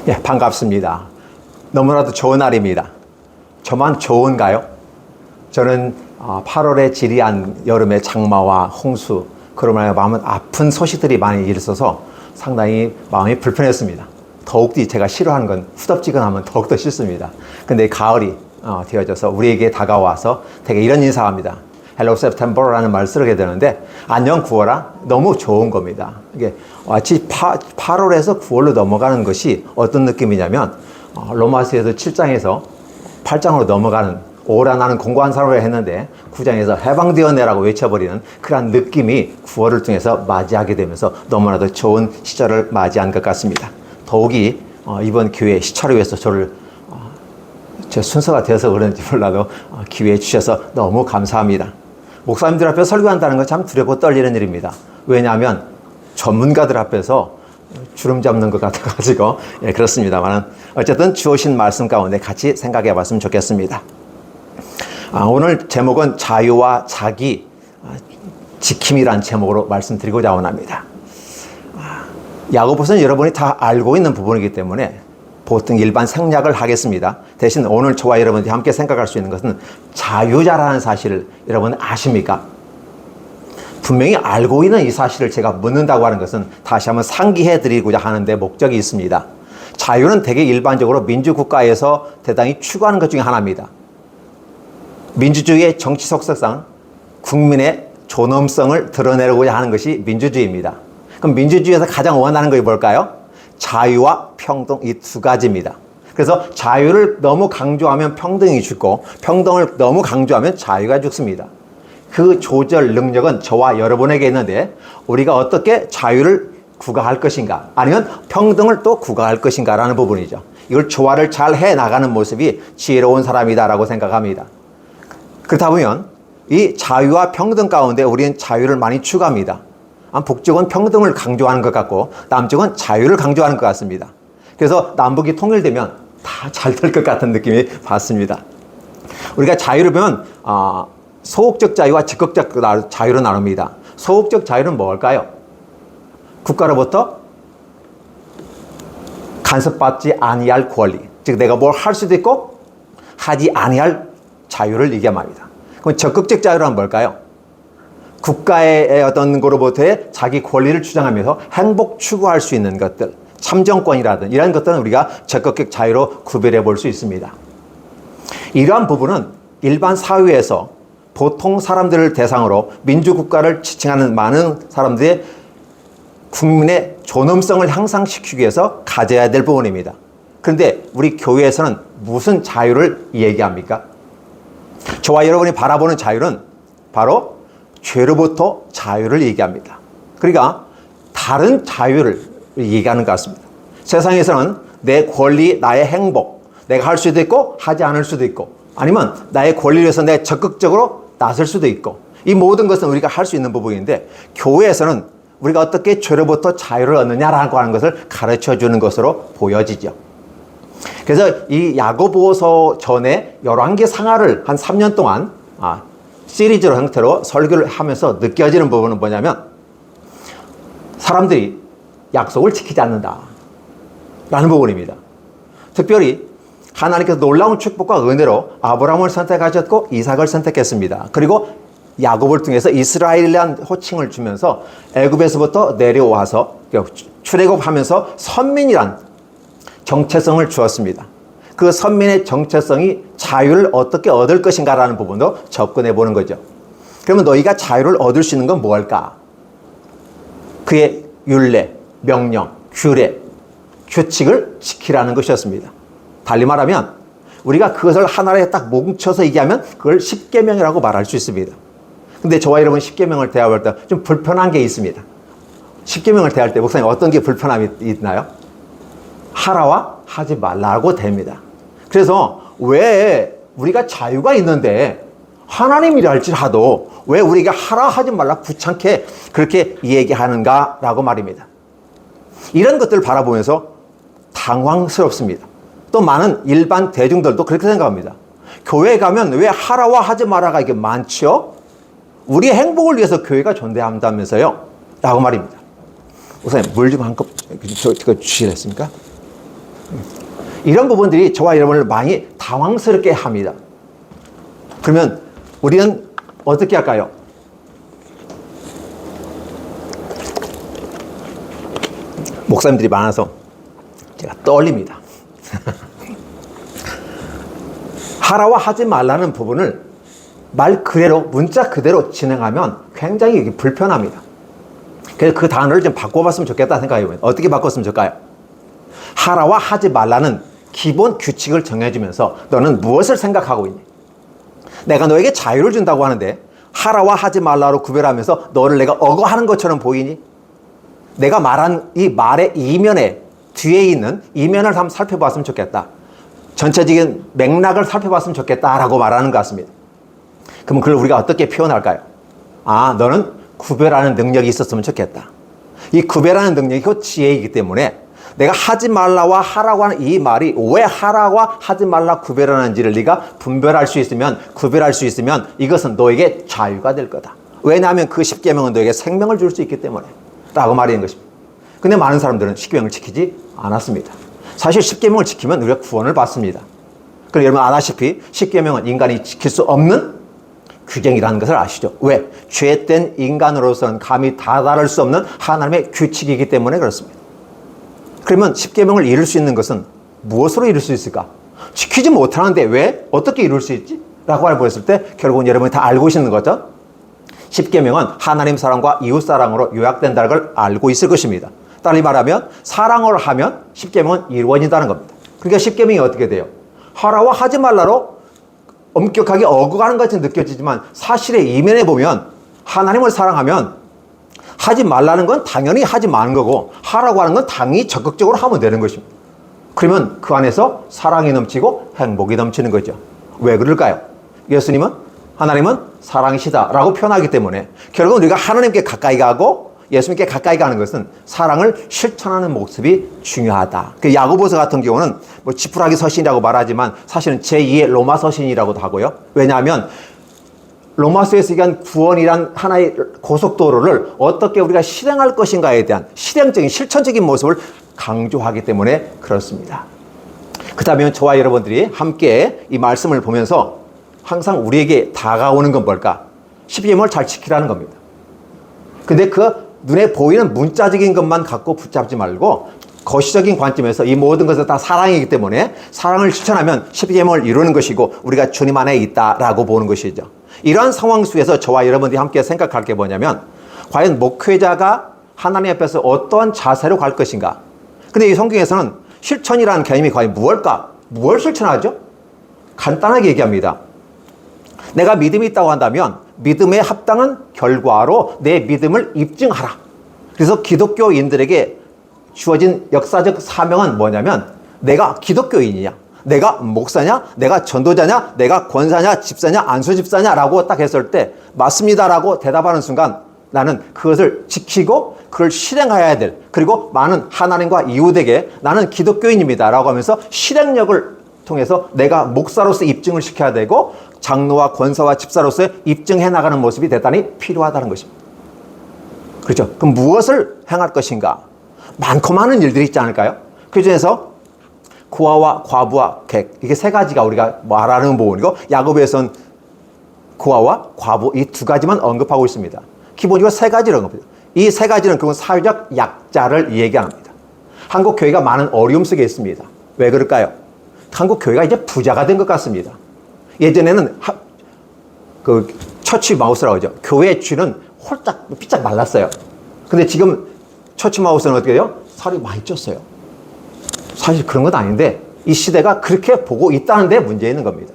예, 반갑습니다. 너무나도 좋은 날입니다. 저만 좋은가요? 저는 8월에 지리한 여름의 장마와 홍수, 그러므로 인해 마음은 아픈 소식들이 많이 있어서 상당히 마음이 불편했습니다. 더욱더 제가 싫어하는 건 후덥지근하면 더욱더 싫습니다. 근데 가을이 되어져서 우리에게 다가와서 되게 이런 인사합니다. Hello September라는 말을 쓰게 되는데, 안녕 9월아, 너무 좋은 겁니다. 이게 마치 8월에서 9월로 넘어가는 것이 어떤 느낌이냐면, 로마서에서 7장에서 8장으로 넘어가는, 오라 나는 공고한 사람을 했는데 9장에서 해방되었네라고 외쳐버리는 그런 느낌이 9월을 통해서 맞이하게 되면서 너무나도 좋은 시절을 맞이한 것 같습니다. 더욱이 이번 기회에 시차를 위해서 저를 제 순서가 되어서 그런지 몰라도 기회해 주셔서 너무 감사합니다. 목사님들 앞에 설교한다는 건 참 두렵고 떨리는 일입니다. 왜냐하면 전문가들 앞에서 주름 잡는 것 같아가지고, 예, 그렇습니다만 어쨌든 주어진 말씀 가운데 같이 생각해 봤으면 좋겠습니다. 오늘 제목은 자유와 자기 지킴이란 제목으로 말씀드리고자 원합니다. 야고보서는 여러분이 다 알고 있는 부분이기 때문에 보통 일반 생략을 하겠습니다. 대신 오늘 저와 여러분들이 함께 생각할 수 있는 것은 자유자라는 사실을 여러분 아십니까? 분명히 알고 있는 이 사실을 제가 묻는다고 하는 것은 다시 한번 상기해 드리고자 하는데 목적이 있습니다. 자유는 되게 일반적으로 민주국가에서 대단히 추구하는 것 중에 하나입니다. 민주주의의 정치 속성상 국민의 존엄성을 드러내고자 하는 것이 민주주의입니다. 그럼 민주주의에서 가장 원하는 것이 뭘까요? 자유와 평등, 이 두 가지입니다. 그래서 자유를 너무 강조하면 평등이 죽고, 평등을 너무 강조하면 자유가 죽습니다. 그 조절 능력은 저와 여러분에게 있는데, 우리가 어떻게 자유를 구가할 것인가, 아니면 평등을 또 구가할 것인가 라는 부분이죠. 이걸 조화를 잘 해나가는 모습이 지혜로운 사람이다라고 생각합니다. 그렇다 보면 이 자유와 평등 가운데 우리는 자유를 많이 추구합니다. 북쪽은 평등을 강조하는 것 같고 남쪽은 자유를 강조하는 것 같습니다. 그래서 남북이 통일되면 다 잘 될 것 같은 느낌이 받습니다. 우리가 자유를 보면 소극적 자유와 적극적 자유로 나눕니다. 소극적 자유는 뭘까요? 국가로부터 간섭받지 아니할 권리, 즉 내가 뭘 할 수도 있고 하지 아니할 자유를 얘기합니다. 그럼 적극적 자유란 뭘까요? 국가의 어떤 거로부터의 자기 권리를 주장하면서 행복 추구할 수 있는 것들, 참정권이라든 이런 것들은 우리가 적극적 자유로 구별해 볼 수 있습니다. 이러한 부분은 일반 사회에서 보통 사람들을 대상으로 민주국가를 지칭하는 많은 사람들의 국민의 존엄성을 향상시키기 위해서 가져야 될 부분입니다. 그런데 우리 교회에서는 무슨 자유를 얘기합니까? 저와 여러분이 바라보는 자유는 바로 죄로부터 자유를 얘기합니다. 그러니까 다른 자유를 얘기하는 것 같습니다. 세상에서는 내 권리, 나의 행복, 내가 할 수도 있고 하지 않을 수도 있고, 아니면 나의 권리를 위해서 내가 적극적으로 나설 수도 있고, 이 모든 것은 우리가 할 수 있는 부분인데, 교회에서는 우리가 어떻게 죄로부터 자유를 얻느냐라고 하는 것을 가르쳐 주는 것으로 보여지죠. 그래서 이 야고보서 전에 열왕기 상하를 한 3년 동안 시리즈로 형태로 설교를 하면서 느껴지는 부분은 뭐냐면, 사람들이 약속을 지키지 않는다 라는 부분입니다. 특별히 하나님께서 놀라운 축복과 은혜로 아브라함을 선택하셨고 이삭을 선택했습니다. 그리고 야곱을 통해서 이스라엘이라는 호칭을 주면서 애굽에서부터 내려와서 출애굽하면서 선민이란 정체성을 주었습니다. 그 선민의 정체성이 자유를 어떻게 얻을 것인가라는 부분도 접근해 보는 거죠. 그러면 너희가 자유를 얻을 수 있는 건 뭘까? 그의 율례, 명령, 규례, 규칙을 지키라는 것이었습니다. 달리 말하면 우리가 그것을 하나에 딱 뭉쳐서 얘기하면 그걸 십계명이라고 말할 수 있습니다. 근데 저와 여러분 십계명을 대화할 때 좀 불편한 게 있습니다. 십계명을 대할 때 목사님 어떤 게 불편함이 있나요? 하라와 하지 말라고 됩니다. 그래서 왜 우리가 자유가 있는데 하나님이랄지라도 왜 우리가 하라 하지 말라 귀찮게 그렇게 얘기하는가라고 말입니다. 이런 것들을 바라보면서 당황스럽습니다. 또 많은 일반 대중들도 그렇게 생각합니다. 교회에 가면 왜 하라와 하지 마라가 이게 많죠? 우리의 행복을 위해서 교회가 존재한다면서요? 라고 말입니다. 우선 물 좀 한 컵 주시겠습니까? 이런 부분들이 저와 여러분을 많이 당황스럽게 합니다. 그러면 우리는 어떻게 할까요? 목사님들이 많아서 제가 떨립니다. 하라와 하지 말라는 부분을 말 그대로, 문자 그대로 진행하면 굉장히 불편합니다. 그래서 그 단어를 좀 바꿔봤으면 좋겠다 생각해요. 어떻게 바꿨으면 좋을까요? 하라와 하지 말라는 기본 규칙을 정해주면서 너는 무엇을 생각하고 있니? 내가 너에게 자유를 준다고 하는데 하라와 하지 말라로 구별하면서 너를 내가 억어하는 것처럼 보이니? 내가 말한 이 말의 이면에, 뒤에 있는 이면을 한번 살펴봤으면 좋겠다. 전체적인 맥락을 살펴봤으면 좋겠다라고 말하는 것 같습니다. 그럼 그걸 우리가 어떻게 표현할까요? 아, 너는 구별하는 능력이 있었으면 좋겠다. 이 구별하는 능력이 그 지혜이기 때문에 내가 하지 말라와 하라고 하는 이 말이 왜 하라와 하지 말라 구별하는지를 네가 분별할 수 있으면, 구별할 수 있으면 이것은 너에게 자유가 될 거다. 왜냐하면 그 십계명은 너에게 생명을 줄 수 있기 때문에 라고 말하는 것입니다. 근데 많은 사람들은 십계명을 지키지 않았습니다. 사실 십계명을 지키면 우리가 구원을 받습니다. 그럼 여러분 아다시피 십계명은 인간이 지킬 수 없는 규정이라는 것을 아시죠? 왜? 죄된 인간으로서는 감히 다다를 수 없는 하나님의 규칙이기 때문에 그렇습니다. 그러면 십계명을 이룰 수 있는 것은 무엇으로 이룰 수 있을까? 지키지 못하는데 왜? 어떻게 이룰 수 있지? 라고 알고 때 결국은 여러분이 다 알고 계시는 거죠? 십계명은 하나님 사랑과 이웃 사랑으로 요약된다는 걸 알고 있을 것입니다. 달리 말하면 사랑을 하면 십계명은 이루어진다는 겁니다. 그러니까 십계명이 어떻게 돼요? 하라와 하지 말라로 엄격하게 어긋하는 것처럼 느껴지지만 사실의 이면에 보면 하나님을 사랑하면 하지 말라는 건 당연히 하지 마는 거고 하라고 하는 건 당연히 적극적으로 하면 되는 것입니다. 그러면 그 안에서 사랑이 넘치고 행복이 넘치는 거죠. 왜 그럴까요? 예수님은 하나님은 사랑이시다라고 표현하기 때문에 결국은 우리가 하나님께 가까이 가고 예수님께 가까이 가는 것은 사랑을 실천하는 모습이 중요하다. 그 야고보서 같은 경우는 뭐 지푸라기 서신이라고 말하지만 사실은 제2의 로마 서신이라고도 하고요. 왜냐하면 로마서에서 얘기한 구원이란 하나의 고속도로를 어떻게 우리가 실행할 것인가에 대한 실행적인 실천적인 모습을 강조하기 때문에 그렇습니다. 그렇다면 저와 여러분들이 함께 이 말씀을 보면서 항상 우리에게 다가오는 건 뭘까? 십계명을 잘 지키라는 겁니다. 근데 그 눈에 보이는 문자적인 것만 갖고 붙잡지 말고 거시적인 관점에서 이 모든 것은 다 사랑이기 때문에 사랑을 실천하면 십계명을 이루는 것이고 우리가 주님 안에 있다라고 보는 것이죠. 이러한 상황 속에서 저와 여러분들이 함께 생각할 게 뭐냐면 과연 목회자가 하나님 앞에서 어떠한 자세로 갈 것인가? 근데 이 성경에서는 실천이라는 개념이 과연 무엇일까? 무엇을 실천하죠? 간단하게 얘기합니다. 내가 믿음이 있다고 한다면 믿음에 합당한 결과로 내 믿음을 입증하라. 그래서 기독교인들에게 주어진 역사적 사명은 뭐냐면 내가 기독교인이냐, 내가 목사냐, 내가 전도자냐, 내가 권사냐, 집사냐, 안수집사냐라고 딱 했을 때 맞습니다라고 대답하는 순간 나는 그것을 지키고 그걸 실행해야 될, 그리고 많은 하나님과 이웃에게 나는 기독교인입니다라고 하면서 실행력을 통해서 내가 목사로서 입증을 시켜야 되고 장로와 권사와 집사로서 입증해 나가는 모습이 대단히 필요하다는 것입니다. 그렇죠? 그럼 무엇을 행할 것인가? 많고 많은 일들이 있지 않을까요? 그 중에서 고아와 과부와 객, 이게 세 가지가 우리가 말하는 부분이고 야고보에서는 고아와 과부 이 두 가지만 언급하고 있습니다. 기본적으로 세 가지를 언급합니다. 이 세 가지는 그건 사회적 약자를 얘기합니다. 한국 교회가 많은 어려움 속에 있습니다. 왜 그럴까요? 한국 교회가 이제 부자가 된 것 같습니다. 예전에는 그 처치 마우스라고 하죠. 교회 쥐는 홀짝 삐짝 말랐어요. 근데 지금 처치 마우스는 어떻게 해요? 살이 많이 쪘어요. 사실 그런 건 아닌데 이 시대가 그렇게 보고 있다는 데 문제 있는 겁니다.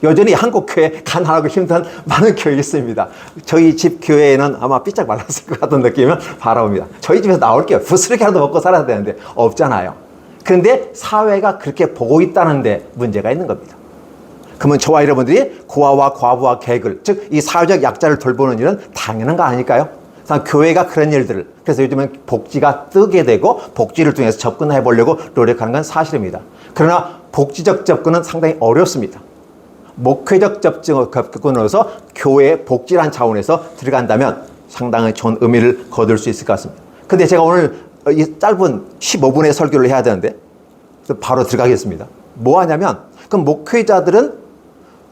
여전히 한국 교회 가난하고 힘든 많은 교회 있습니다. 저희 집 교회에는 아마 삐짝 말랐을 것 같은 느낌은 바라봅니다. 저희 집에서 나올게요. 부스러기라도 먹고 살아야 되는데 없잖아요. 그런데 사회가 그렇게 보고 있다는 데 문제가 있는 겁니다. 그러면 저와 여러분들이 고아와 과부와 객을, 즉 이 사회적 약자를 돌보는 일은 당연한 거 아닐까요? 교회가 그런 일들을, 그래서 요즘은 복지가 뜨게 되고 복지를 통해서 접근해 보려고 노력하는 건 사실입니다. 그러나 복지적 접근은 상당히 어렵습니다. 목회적 접근으로서 교회의 복지란 차원에서 들어간다면 상당히 좋은 의미를 거둘 수 있을 것 같습니다. 근데 제가 오늘 이 짧은 15분의 설교를 해야 되는데 바로 들어가겠습니다. 뭐 하냐면, 그럼 목회자들은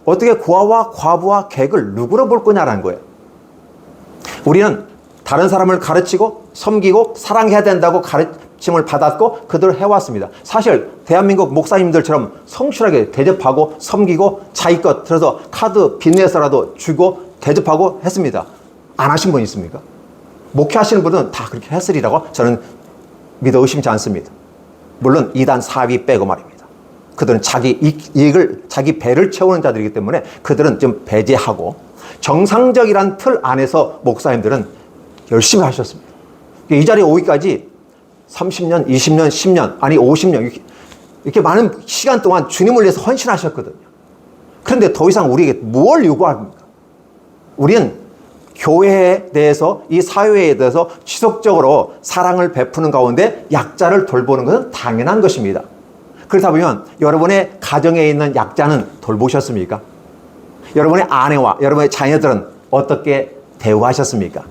어떻게 고아와 과부와 객을 누구로 볼 거냐라는 거예요. 우리는 다른 사람을 가르치고 섬기고 사랑해야 된다고 가르침을 받았고 그대로 해왔습니다. 사실 대한민국 목사님들처럼 성실하게 대접하고 섬기고 자기 것 들어서 카드 빚내서라도 주고 대접하고 했습니다. 안 하신 분 있습니까? 목회하시는 분은 다 그렇게 했으리라고 저는 믿어 의심치 않습니다. 물론 2단 4위 빼고 말입니다. 그들은 자기 이익을, 자기 배를 채우는 자들이기 때문에 그들은 좀 배제하고 정상적이란 틀 안에서 목사님들은 열심히 하셨습니다. 이 자리에 오기까지 30년, 20년, 10년, 아니 50년 이렇게 많은 시간 동안 주님을 위해서 헌신하셨거든요. 그런데 더 이상 우리에게 뭘 요구합니까? 우리는 교회에 대해서, 이 사회에 대해서 지속적으로 사랑을 베푸는 가운데 약자를 돌보는 것은 당연한 것입니다. 그렇다 보면 여러분의 가정에 있는 약자는 돌보셨습니까? 여러분의 아내와 여러분의 자녀들은 어떻게 대우하셨습니까?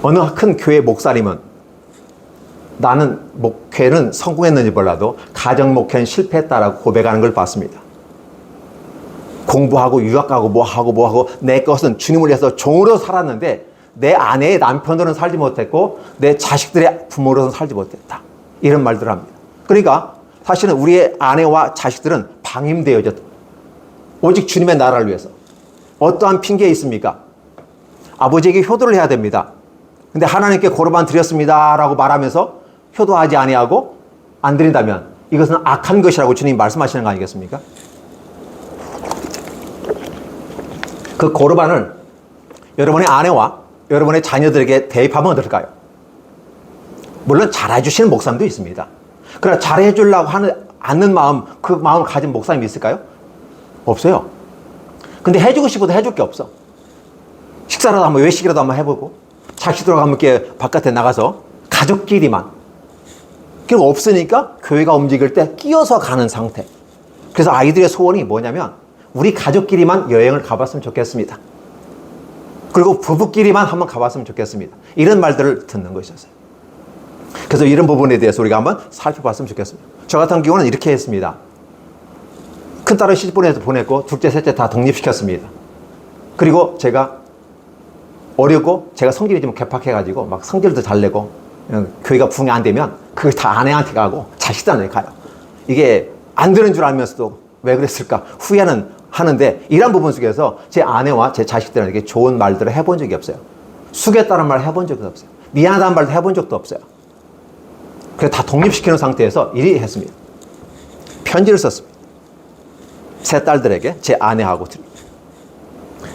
어느 큰 교회 목사님은 나는 목회는 성공했는지 몰라도 가정 목회는 실패했다라고 고백하는 걸 봤습니다. 공부하고 유학가고 뭐하고 내 것은 주님을 위해서 종으로 살았는데 내 아내의 남편으로는 살지 못했고 내 자식들의 부모로는 살지 못했다. 이런 말들을 합니다. 그러니까 사실은 우리의 아내와 자식들은 방임되어졌다. 오직 주님의 나라를 위해서. 어떠한 핑계 있습니까? 아버지에게 효도를 해야 됩니다. 근데 하나님께 고르반 드렸습니다 라고 말하면서 효도하지 아니하고 안 드린다면 이것은 악한 것이라고 주님이 말씀하시는 거 아니겠습니까? 그 고르반을 여러분의 아내와 여러분의 자녀들에게 대입하면 어떨까요? 물론 잘해주시는 목사님도 있습니다. 그러나 잘해주려고 않는 마음, 그 마음을 가진 목사님이 있을까요? 없어요. 근데 해주고 싶어도 해줄 게 없어. 식사라도 한번, 외식이라도 한번 해보고 자식들하고 함께 바깥에 나가서 가족끼리만. 그리고 없으니까 교회가 움직일 때 끼어서 가는 상태. 그래서 아이들의 소원이 뭐냐면 우리 가족끼리만 여행을 가봤으면 좋겠습니다. 그리고 부부끼리만 한번 가봤으면 좋겠습니다. 이런 말들을 듣는 것이었어요. 그래서 이런 부분에 대해서 우리가 한번 살펴봤으면 좋겠습니다. 저 같은 경우는 이렇게 했습니다. 큰딸을 시집보내서 보냈고 둘째, 셋째 다 독립시켰습니다. 그리고 제가 어렸고 제가 성질이 좀 개팍해가지고 막 성질도 잘 내고 교회가 부흥이 안 되면 그걸 다 아내한테 가고 자식들한테 가요. 이게 안 되는 줄 알면서도 왜 그랬을까 후회는 하는데 이런 부분 속에서 제 아내와 제 자식들에게 좋은 말들을 해본 적이 없어요. 수겠다는 말 해본 적도 없어요. 미안하다는 말도 해본 적도 없어요. 그래서 다 독립시키는 상태에서 일이 했습니다. 편지를 썼습니다. 세 딸들에게 제 아내하고 드립니다.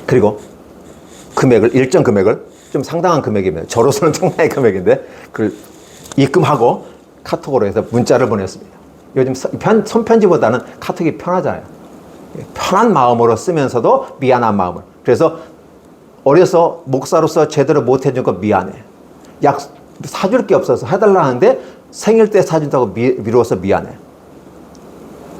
그리고 금액을, 일정 금액을, 좀 상당한 금액이면 저로서는 상당한 금액인데 그걸 입금하고 카톡으로 해서 문자를 보냈습니다. 요즘 손편지보다는 카톡이 편하잖아요. 편한 마음으로 쓰면서도 미안한 마음을. 그래서 어려서 목사로서 제대로 못 해준 거 미안해. 약 사줄 게 없어서 해달라 하는데 생일 때 사준다고 미루어서 미안해.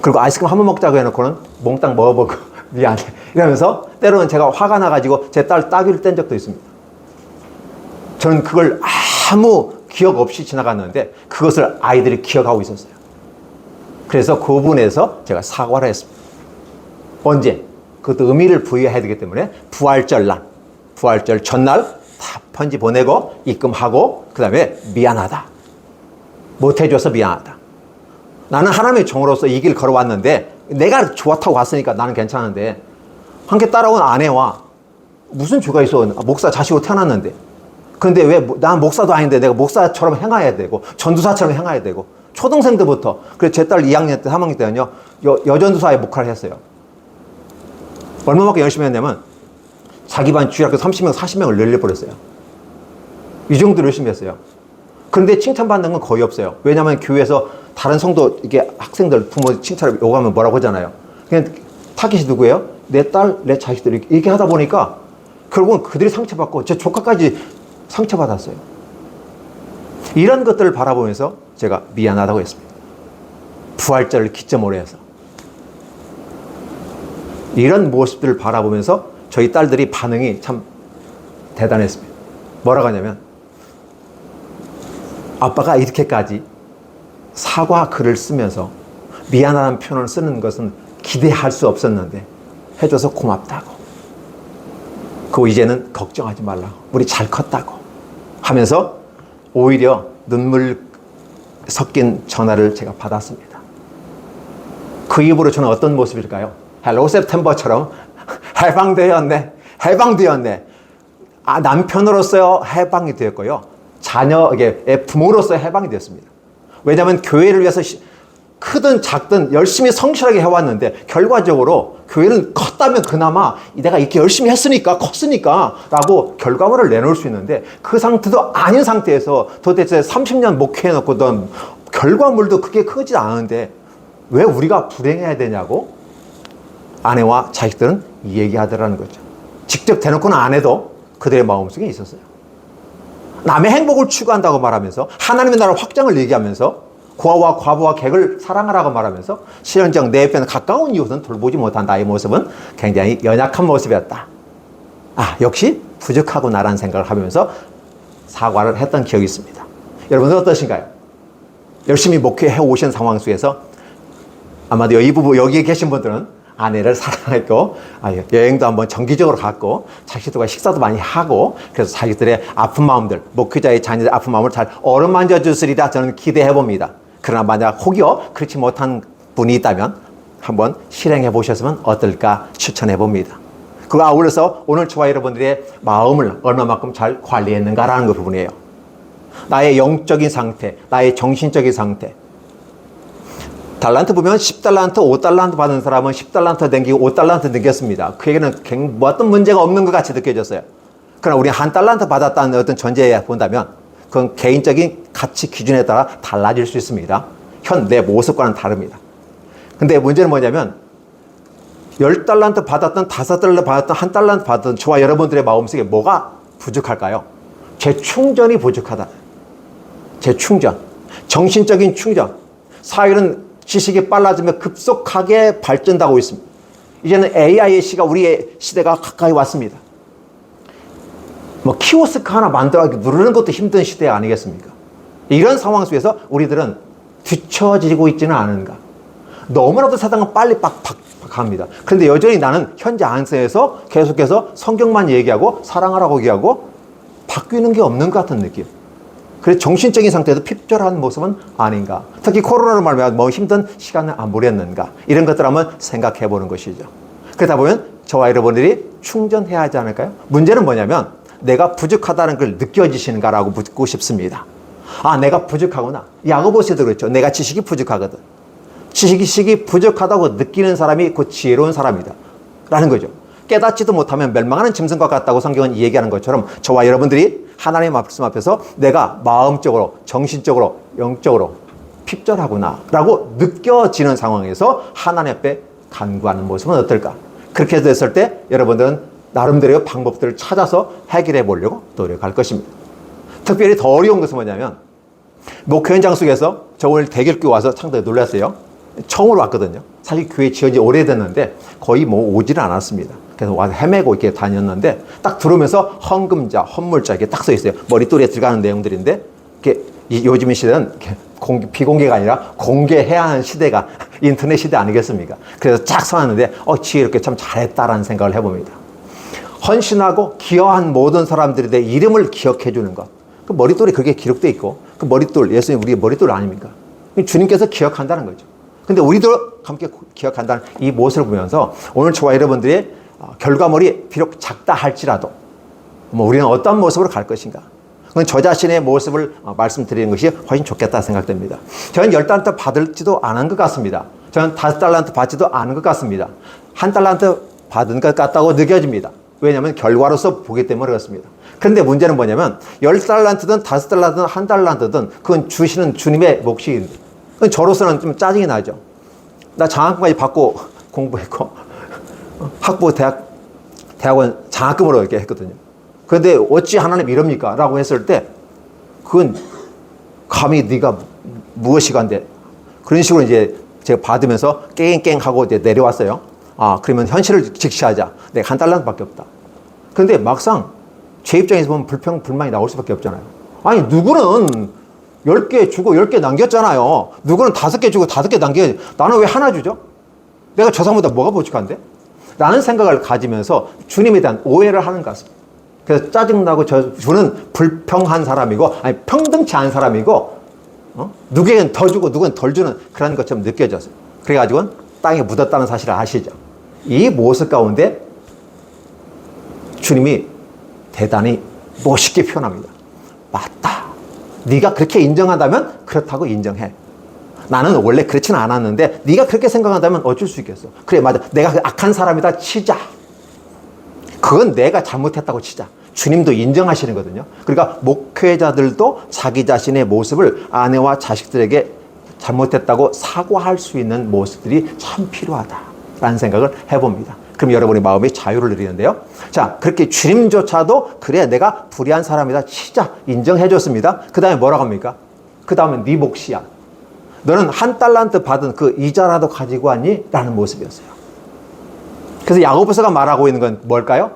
그리고 아이스크림 한 번 먹자고 해놓고는 몽땅 먹어보고 미안해. 이러면서 때로는 제가 화가 나가지고 제 딸 따귀를 뗀 적도 있습니다. 저는 그걸 아무 기억 없이 지나갔는데 그것을 아이들이 기억하고 있었어요. 그래서 그 부분에서 제가 사과를 했습니다. 언제? 그것도 의미를 부여해야 되기 때문에 부활절 전날 다 편지 보내고 입금하고 그 다음에 미안하다. 못해줘서 미안하다. 나는 하나님의 종으로서 이 길 걸어왔는데 내가 좋다고 갔으니까 나는 괜찮은데 함께 따라온 아내와 무슨 죄가 있어. 목사 자식으로 태어났는데 근데 왜 난 목사도 아닌데 내가 목사처럼 행해야 되고 전도사처럼 행해야 되고 초등생 때부터. 그래서 제 딸 2학년 때 3학년 때는요 여전도사의 목할을 했어요. 얼마만큼 열심히 했냐면 자기 반 주일학교 30명 40명을 늘려버렸어요. 이 정도로 열심히 했어요. 그런데 칭찬받는 건 거의 없어요. 왜냐하면 교회에서 다른 성도 이게 학생들 부모 칭찬을 요구하면 뭐라고 하잖아요. 그냥 타깃이 누구예요? 내 딸, 내 자식들 이렇게 하다 보니까 결국은 그들이 상처받고 제 조카까지 상처받았어요. 이런 것들을 바라보면서 제가 미안하다고 했습니다. 부활절을 기점으로 해서 이런 모습들을 바라보면서 저희 딸들이 반응이 참 대단했습니다. 뭐라고 하냐면 아빠가 이렇게까지 사과 글을 쓰면서 미안하다는 표현을 쓰는 것은 기대할 수 없었는데 해줘서 고맙다고. 그리고 이제는 걱정하지 말라고. 우리 잘 컸다고 하면서 오히려 눈물 섞인 전화를 제가 받았습니다. 그 이후로 저는 어떤 모습일까요? 헬로 september처럼 해방되었네. 해방되었네. 남편으로서 해방이 되었고요. 자녀에게 부모로서 해방이 되었습니다. 왜냐하면 교회를 위해서 크든 작든 열심히 성실하게 해왔는데 결과적으로 교회는 컸다면 그나마 내가 이렇게 열심히 했으니까 컸으니까 라고 결과물을 내놓을 수 있는데 그 상태도 아닌 상태에서 도대체 30년 목회해놓고도 결과물도 그렇게 크지 않은데 왜 우리가 불행해야 되냐고 아내와 자식들은 얘기하더라는 거죠. 직접 대놓고는 안 해도 그들의 마음속에 있었어요. 남의 행복을 추구한다고 말하면서 하나님의 나라 확장을 얘기하면서 고아와 과부와 객을 사랑하라고 말하면서 실현적 내 옆에는 가까운 이웃은 돌보지 못한 나의 모습은 굉장히 연약한 모습이었다. 역시 부족하구나라는 생각을 하면서 사과를 했던 기억이 있습니다. 여러분은 어떠신가요? 열심히 목회해 오신 상황 속에서 아마도 이 부부 여기에 계신 분들은 아내를 사랑했고 여행도 한번 정기적으로 갔고 자식들과 식사도 많이 하고 그래서 자식들의 아픈 마음들 목회자의 자녀들의 아픈 마음을 잘 어루만져 주시리라 저는 기대해 봅니다. 그러나 만약 혹여 그렇지 못한 분이 있다면 한번 실행해 보셨으면 어떨까 추천해 봅니다. 그와 아울러서 오늘 저와 여러분들의 마음을 얼마만큼 잘 관리했는가라는 그 부분이에요. 나의 영적인 상태, 나의 정신적인 상태. 달란트 보면 10달란트, 5달란트 받은 사람은 10달란트 남기고 5달란트 남겼습니다. 그에게는 뭐 어떤 문제가 없는 것 같이 느껴졌어요. 그러나 우리 1달란트 받았다는 어떤 전제에 본다면 그건 개인적인 가치 기준에 따라 달라질 수 있습니다. 현 내 모습과는 다릅니다. 근데 문제는 뭐냐면 10달란트 받았던 5달란트 받았던 1달란트 받았던 저와 여러분들의 마음속에 뭐가 부족할까요? 재충전이 부족하다. 재충전. 정신적인 충전. 사회는 지식이 빨라지며 급속하게 발전하고 있습니다. 이제는 AI의 시가 우리의 시대가 가까이 왔습니다. 키오스크 하나 만들어 누르는 것도 힘든 시대 아니겠습니까? 이런 상황 속에서 우리들은 뒤처지고 있지는 않은가. 너무나도 세상은 빨리 갑니다. 그런데 여전히 나는 현재 안에서 계속해서 성경만 얘기하고 사랑하라고 얘기하고 바뀌는 게 없는 것 같은 느낌. 그래서 정신적인 상태도 핍절한 모습은 아닌가. 특히 코로나로 말하면 힘든 시간을 안 보냈는가. 이런 것들 한번 생각해 보는 것이죠. 그러다 보면 저와 여러분들이 충전해야 하지 않을까요? 문제는 뭐냐면 내가 부족하다는 걸 느껴지시는가라고 묻고 싶습니다. 내가 부족하구나. 야고보서도 그랬죠. 내가 지식이 부족하거든. 지식이 부족하다고 느끼는 사람이 곧 지혜로운 사람이다 라는 거죠. 깨닫지도 못하면 멸망하는 짐승과 같다고 성경은 얘기하는 것처럼 저와 여러분들이 하나님의 말씀 앞에서 내가 마음적으로, 정신적으로, 영적으로 핍절하구나 라고 느껴지는 상황에서 하나님 앞에 간구하는 모습은 어떨까? 그렇게 됐을 때 여러분들은 나름대로의 방법들을 찾아서 해결해 보려고 노력할 것입니다. 특별히 더 어려운 것은 뭐냐면 목회 현장 속에서 저 오늘 대결교회 와서 상당히 놀랐어요. 처음으로 왔거든요. 사실 교회 지은 지 오래됐는데 거의 오지는 않았습니다. 그래서 와서 헤매고 이렇게 다녔는데 딱 들어오면서 헌금자, 헌물자 이렇게 딱 써 있어요. 머리띠에 들어가는 내용들인데 이렇게 요즘 시대는 비공개가 아니라 공개해야 하는 시대가 인터넷 시대 아니겠습니까? 그래서 쫙 써놨는데 지혜 이렇게 참 잘했다라는 생각을 해봅니다. 헌신하고 기여한 모든 사람들에 대해 이름을 기억해 주는 것. 그 머리돌이 그렇게 기록되어 있고 그 머리돌, 예수님 우리의 머리돌 아닙니까? 주님께서 기억한다는 거죠. 근데 우리도 함께 기억한다는 이 모습을 보면서 오늘 저와 여러분들의 결과물이 비록 작다 할지라도 우리는 어떤 모습으로 갈 것인가. 저 자신의 모습을 말씀드리는 것이 훨씬 좋겠다 생각됩니다. 저는 10달란트 받을지도 않은 것 같습니다. 저는 5달란트 받지도 않은 것 같습니다. 1달란트 받은 것 같다고 느껴집니다. 왜냐하면 결과로서 보기 때문에 그렇습니다. 그런데 문제는 뭐냐면 10달란트든 5달란트든 1달란트든 그건 주시는 주님의 몫입니다. 저로서는 좀 짜증이 나죠. 나 장학금까지 받고 공부했고 학부 대학원 장학금으로 이렇게 했거든요. 그런데 어찌 하나님 이럽니까? 라고 했을 때 그건 감히 네가 무엇이 간데 그런 식으로 이제 제가 받으면서 깽깽하고 이제 내려왔어요. 그러면 현실을 직시하자. 내가 1달란트밖에 없다. 그런데 막상 제 입장에서 보면 불만이 나올 수밖에 없잖아요. 아니 누구는 10개 주고 10개 남겼잖아요. 누구는 5개 주고 5개 남겨야지. 나는 왜 하나 주죠? 내가 저 사람보다 뭐가 부족한데? 라는 생각을 가지면서 주님에 대한 오해를 하는 것 같습니다. 그래서 짜증나고 저는 불평한 사람이고, 아니, 평등치 않은 사람이고, 누구에겐 더 주고 누구는 덜 주는 그런 것처럼 느껴졌어요. 그래가지고 땅에 묻었다는 사실을 아시죠? 이 모습 가운데 주님이 대단히 멋있게 표현합니다. 맞다. 네가 그렇게 인정한다면 그렇다고 인정해. 나는 원래 그렇지는 않았는데 네가 그렇게 생각한다면 어쩔 수 있겠어. 그래, 맞아. 내가 악한 사람이다 치자. 그건 내가 잘못했다고 치자. 주님도 인정하시는 거거든요. 그러니까 목회자들도 자기 자신의 모습을 아내와 자식들에게 잘못했다고 사과할 수 있는 모습들이 참 필요하다라는 생각을 해봅니다. 그럼 여러분의 마음이 자유를 누리는데요. 자, 그렇게 주님조차도 그래 내가 불의한 사람이다 치자 인정해 줬습니다. 그 다음에 뭐라고 합니까? 그 다음에 네 몫이야. 너는 1달란트 받은 그 이자라도 가지고 왔니? 라는 모습이었어요. 그래서 야고보서가 말하고 있는 건 뭘까요?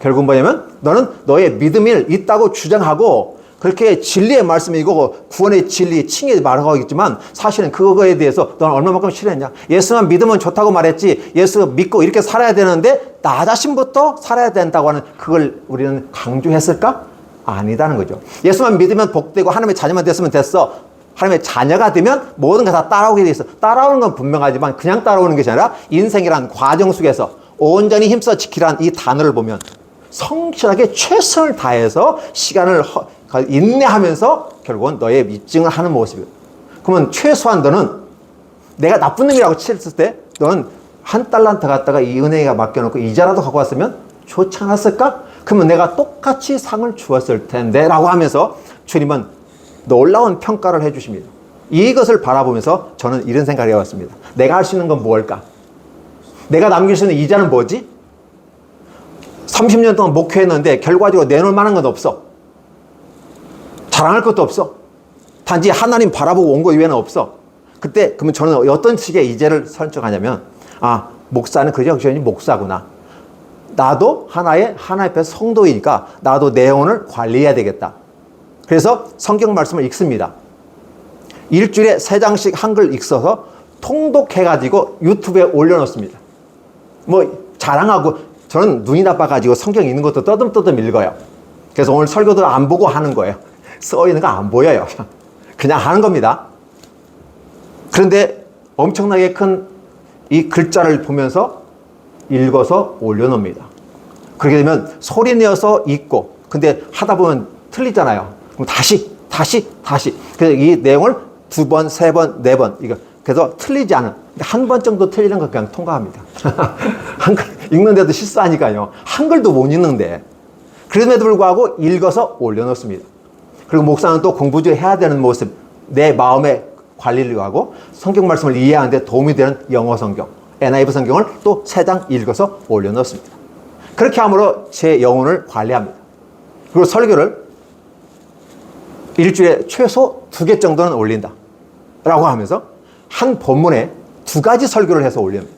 결국 뭐냐면 너는 너의 믿음이 있다고 주장하고 그렇게 진리의 말씀이 이거 구원의 진리 칭의 말하고 있지만 사실은 그거에 대해서 너는 얼마만큼 싫어했냐? 예수만 믿으면 좋다고 말했지 예수 믿고 이렇게 살아야 되는데 나 자신부터 살아야 된다고 하는 그걸 우리는 강조했을까? 아니다는 거죠. 예수만 믿으면 복되고 하나님의 자녀만 됐으면 됐어. 하나님의 자녀가 되면 모든 게 다 따라오게 돼 있어. 따라오는 건 분명하지만 그냥 따라오는 것이 아니라 인생이란 과정 속에서 온전히 힘써 지키라는 이 단어를 보면 성실하게 최선을 다해서 시간을 인내하면서 결국은 너의 입증을 하는 모습이에요. 그러면 최소한 너는 내가 나쁜 놈이라고 쳤을 때 너는 1달란트 갖다가 이 은행에 맡겨놓고 이자라도 갖고 왔으면 좋지 않았을까? 그러면 내가 똑같이 상을 주었을 텐데 라고 하면서 주님은 놀라운 평가를 해주십니다. 이것을 바라보면서 저는 이런 생각을 해왔습니다. 내가 할 수 있는 건 무엇일까? 내가 남길 수 있는 이자는 뭐지? 30년 동안 목회했는데 결과적으로 내놓을 만한 건 없어. 자랑할 것도 없어. 단지 하나님 바라보고 온 거 이외에는 없어. 그때 그러면 저는 어떤 식의 이제를 선택하냐면 목사는 그저 목사구나. 나도 하나의 하나님 앞에서 성도이니까 나도 내 영혼을 관리해야 되겠다. 그래서 성경 말씀을 읽습니다. 일주일에 3장씩 한글 읽어서 통독해가지고 유튜브에 올려놓습니다. 자랑하고 저는 눈이 나빠가지고 성경 읽는 것도 떠듬떠듬 읽어요. 그래서 오늘 설교도 안 보고 하는 거예요. 써 있는 거 안 보여요. 그냥 하는 겁니다. 그런데 엄청나게 큰 이 글자를 보면서 읽어서 올려놓습니다. 그렇게 되면 소리 내어서 읽고 근데 하다 보면 틀리잖아요. 그럼 다시. 그래서 이 내용을 2번, 3번, 4번 이거 그래서 틀리지 않은 한 번 정도 틀리는 거 그냥 통과합니다. 한글 읽는데도 실수하니까요. 한글도 못 읽는데 그럼에도 불구하고 읽어서 올려놓습니다. 그리고 목사는 또 공부 좀 해야 되는 모습 내 마음의 관리를 하고 성경 말씀을 이해하는데 도움이 되는 영어 성경 NIV 성경을 또 3장 읽어서 올려놓습니다. 그렇게 함으로 제 영혼을 관리합니다. 그리고 설교를 일주일에 최소 2개 정도는 올린다 라고 하면서 한 본문에 2가지 설교를 해서 올립니다.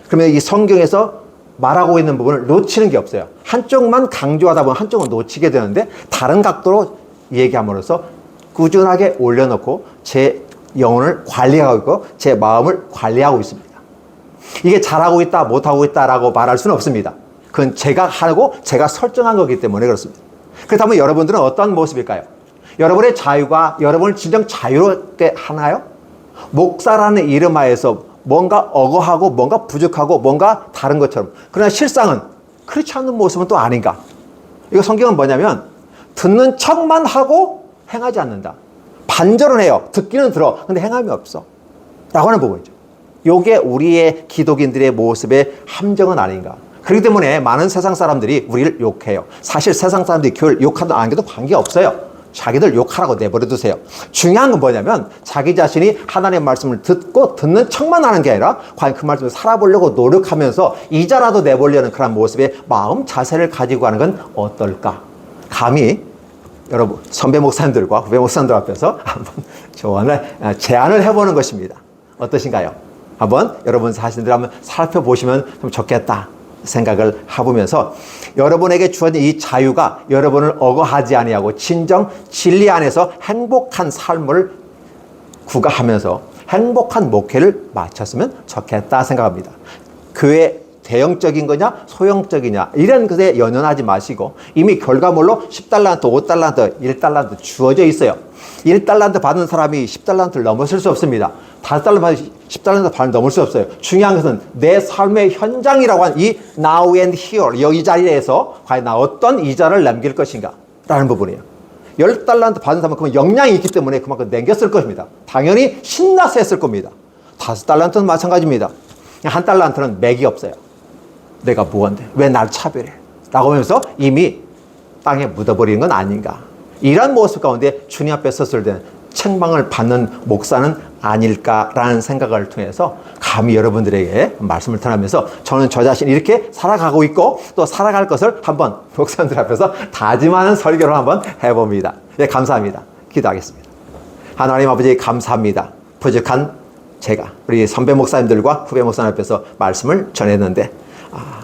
그러면 이 성경에서 말하고 있는 부분을 놓치는 게 없어요. 한쪽만 강조하다 보면 한쪽은 놓치게 되는데 다른 각도로 얘기함으로써 꾸준하게 올려놓고 제 영혼을 관리하고 있고 제 마음을 관리하고 있습니다. 이게 잘하고 있다 못하고 있다라고 말할 수는 없습니다. 그건 제가 하고 제가 설정한 거기 때문에 그렇습니다. 그렇다면 여러분들은 어떤 모습일까요? 여러분의 자유가 여러분을 진정 자유롭게 하나요? 목사라는 이름 하에서 뭔가 억어하고 뭔가 부족하고 뭔가 다른 것처럼 그러나 실상은 그렇지 않는 모습은 또 아닌가? 이거 성경은 뭐냐면 듣는 척만 하고 행하지 않는다. 반절은 해요. 듣기는 들어. 근데 행함이 없어. 라고 하는 부분이죠. 이게 우리의 기독인들의 모습의 함정은 아닌가. 그렇기 때문에 많은 세상 사람들이 우리를 욕해요. 사실 세상 사람들이 교회를 욕하든 안 해도 관계없어요. 자기들 욕하라고 내버려 두세요. 중요한 건 뭐냐면 자기 자신이 하나님의 말씀을 듣고 듣는 척만 하는 게 아니라 과연 그 말씀을 살아보려고 노력하면서 이자라도 내보려는 그런 모습의 마음 자세를 가지고 하는 건 어떨까? 감히 여러분 선배 목사님들과 후배 목사님들 앞에서 한번 제안을 해보는 것입니다. 어떠신가요? 한번 여러분 자신들 한번 살펴보시면 좀 좋겠다. 생각을 해보면서 여러분에게 주어진 이 자유가 여러분을 억압하지 아니하고 진정 진리 안에서 행복한 삶을 구가하면서 행복한 목회를 마쳤으면 좋겠다 생각합니다. 교회 대형적인 거냐 소형적이냐 이런 것에 연연하지 마시고 이미 결과물로 10달란트, 5달란트, 1달란트 주어져 있어요. 1달란트 받은 사람이 10달란트를 넘어설 수 없습니다. 5달란트 받은 10달란트 받은 넘을 수 없어요. 중요한 것은 내 삶의 현장이라고 한 이 now and here 여기 자리에서 과연 나 어떤 이자를 남길 것인가 라는 부분이에요. 10달란트 받은 사람은 그만 역량이 있기 때문에 그만큼 남겼을 것입니다. 당연히 신나서 했을 겁니다. 5달란트는 마찬가지입니다. 1달란트는 맥이 없어요. 내가 무언데 왜 날 차별해? 라고 하면서 이미 땅에 묻어버리는 건 아닌가. 이런 모습 가운데 주님 앞에 섰을 때는 책망을 받는 목사는 아닐까라는 생각을 통해서 감히 여러분들에게 말씀을 전하면서 저는 저 자신이 이렇게 살아가고 있고 또 살아갈 것을 한번 목사님들 앞에서 다짐하는 설교를 한번 해봅니다. 네, 감사합니다. 기도하겠습니다. 하나님 아버지 감사합니다. 부족한 제가 우리 선배 목사님들과 후배 목사님 앞에서 말씀을 전했는데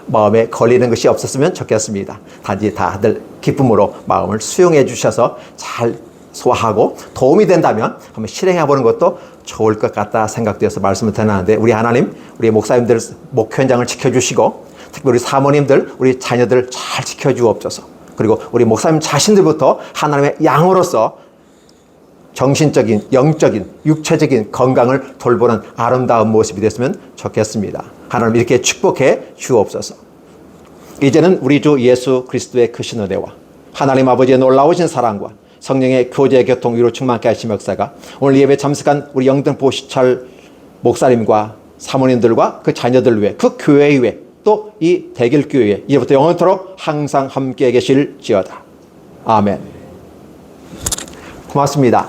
마음에 걸리는 것이 없었으면 좋겠습니다. 단지 다들 기쁨으로 마음을 수용해 주셔서 잘 소화하고 도움이 된다면 한번 실행해 보는 것도 좋을 것 같다 생각되어서 말씀을 드리는데 우리 하나님, 우리 목사님들 목회 현장을 지켜주시고 특히 우리 사모님들, 우리 자녀들 잘 지켜주옵소서. 그리고 우리 목사님 자신들부터 하나님의 양으로서 정신적인, 영적인, 육체적인 건강을 돌보는 아름다운 모습이 됐으면 좋겠습니다. 하나님 이렇게 축복해 주옵소서. 이제는 우리 주 예수 그리스도의 크신 은혜와 하나님 아버지의 놀라우신 사랑과 성령의 교제 교통 위로 충만케 하신 역사가 오늘 예배 참석한 우리 영등 보시철 목사님과 사모님들과 그 자녀들 위해 그 교회 위해 또 이 대길교회 이제부터 영원토록 항상 함께 계실지어다. 아멘. 고맙습니다.